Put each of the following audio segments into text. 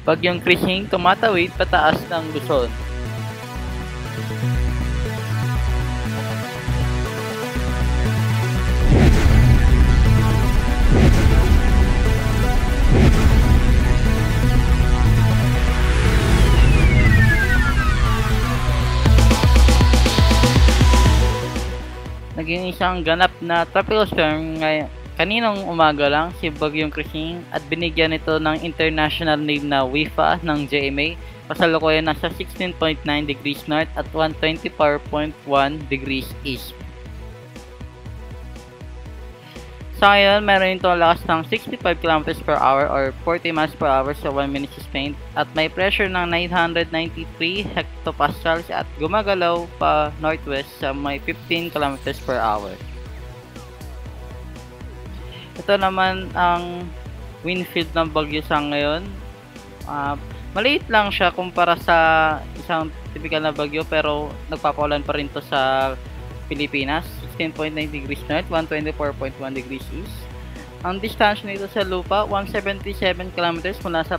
Bagyong Krising tumatawid pataas ng Luzon. Naging isang ganap na tropical storm kaninang umaga lang si Bagyong Krising at binigyan ito ng international name na WIFA ng GMA. Kasalukuyan nasa 16.9 degrees north at 124.1 degrees east. Sa ngayon, meron itong lakas ng 65 km per hour or 40 miles per hour sa 1 minute sustained at may pressure ng 993 hectopascals at gumagalaw pa northwest sa may 15 km per hour. Ito naman ang wind field ng bagyo sa ngayon. Maliit lang siya kumpara sa isang typical na bagyo pero nagpapaulan pa rin to sa Pilipinas. 16.9 degrees north, 124.1 degrees east. Ang distansya nito sa lupa, 177 km mula sa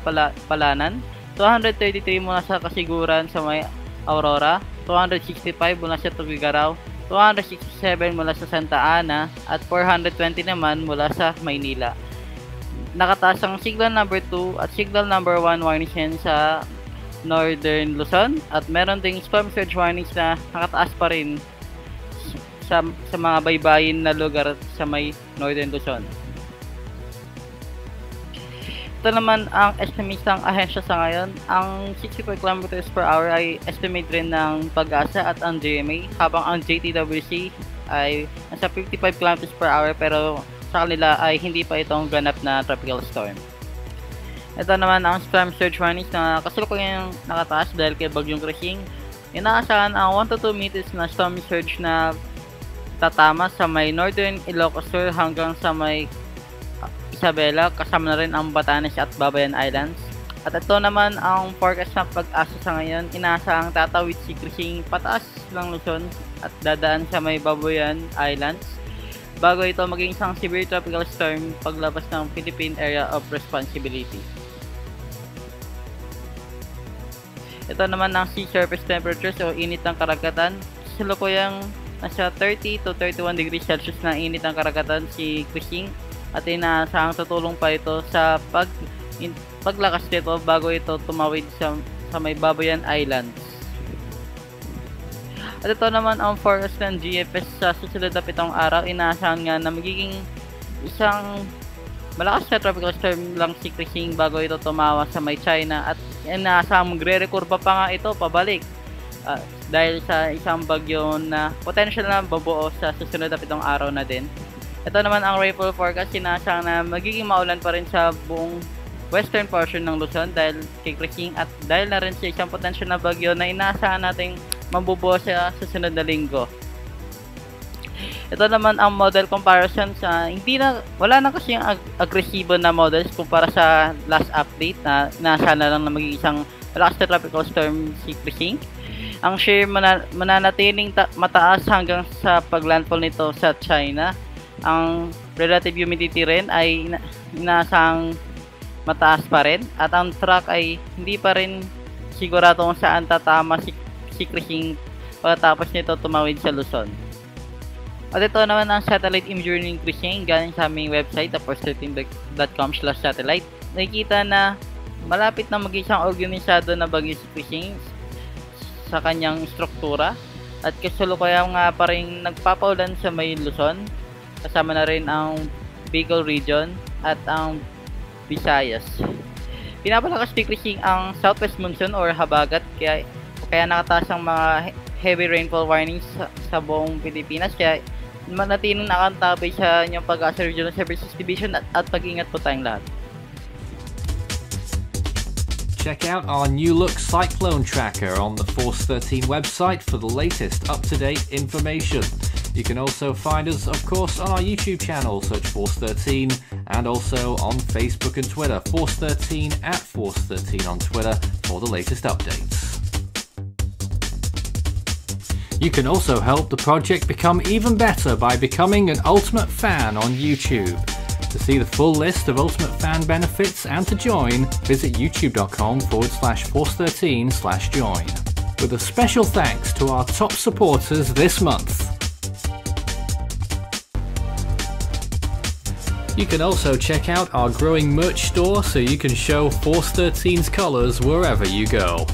Palanan, 233 mula sa Kasiguran sa may Aurora, 265 mula sa Tugigaraw, 267 mula sa Santa Ana, at 420 naman mula sa Maynila. Nakataas ang signal number 2 at signal number 1 warning sa Northern Luzon at meron ding storm surge warnings na nakataas pa rin sa mga baybayin na lugar sa may Northern Luzon. Ito naman ang estimate ng ahensya sa ngayon. Ang 64 km per hour ay estimate rin ng Pag-asa at ang GMA, habang ang JTWC ay nasa 55 km per hour pero sa kanila ay hindi pa itong ganap na tropical storm. Ito naman ang storm surge warnings na kasalukuyang nakataas dahil kay Bagyong Krising. Inaasahan ang 1 to 2 meters na storm surge na tatama sa may Northern Ilocos Sur hanggang sa may Isabela, kasama na rin ang Batanes at Babayan Islands. At ito naman ang forecast ng Pag-asa sa ngayon. Inaasahang tatawid si Krising pataas ng Luzon at dadaan sa may Babayan Islands bago ito maging isang severe tropical storm paglabas ng Philippine Area of Responsibility. Ito naman ang sea surface temperatures o init ng karagatan. Kasalukuyang nasa 30 to 31 degrees Celsius na init ng karagatan si Krising at inaasahang tutulong pa ito sa paglakas nito bago ito tumawid sa may Babayan Islands. At ito naman ang forecast ng GFS sa susunod na 7 araw. Inaasahan nga na magiging isang malakas na tropical storm lang si Krising bago ito tumawa sa may China at inaasahang magre-rekurba pa nga ito pabalik. Dahil sa isang bagyo na potential na babuo sa susunod na 7 araw na din. Ito naman ang rainfall forecast. Sinasang na magiging maulan pa rin sa buong western portion ng Luzon dahil kay Krising at dahil na rin sa isang potential na bagyo na inaasahan nating mabubuo sa susunod na linggo. Ito naman ang model comparison sa wala na kasi yung agresibo na models kumpara sa last update na inaasahan na lang na magiging isang malakas na tropical storm si Krising. Ang shear mananatiling mataas hanggang sa paglandfall nito sa China. Ang relative humidity rin ay inaasahang mataas pa rin at ang track ay hindi pa rin sigurado kung saan tatama si Krising pagkatapos nito tumawid sa Luzon. At ito naman ang satellite imagery ng Krising galing sa aming website force13.com/satellite. Nakikita na malapit na maging isang organisado na bagyo si Krising sa kanyang struktura at kasalukuyang nga pa rin nagpapaulan sa may Luzon, kasama na rin ang Bicol region at ang Visayas. Pinapalakas ni Krising ang southwest monsoon or habagat kaya nakataas ang mga heavy rainfall warnings sa buong Pilipinas kaya manatiling nakantabay sa inyong Pag-asa Regional Services Division at pag-ingat po tayong lahat. Check out our new look cyclone tracker on the Force 13 website for the latest up-to-date information. You can also find us, of course, on our YouTube channel, search Force 13, and also on Facebook and Twitter, Force 13 at Force 13 on Twitter for the latest updates. You can also help the project become even better by becoming an Ultimate Fan on YouTube. To see the full list of Ultimate Fan benefits and to join, visit youtube.com/Force13/join. With a special thanks to our top supporters this month. You can also check out our growing merch store so you can show Force 13's colours wherever you go.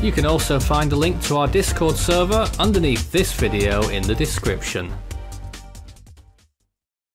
You can also find a link to our Discord server underneath this video in the description.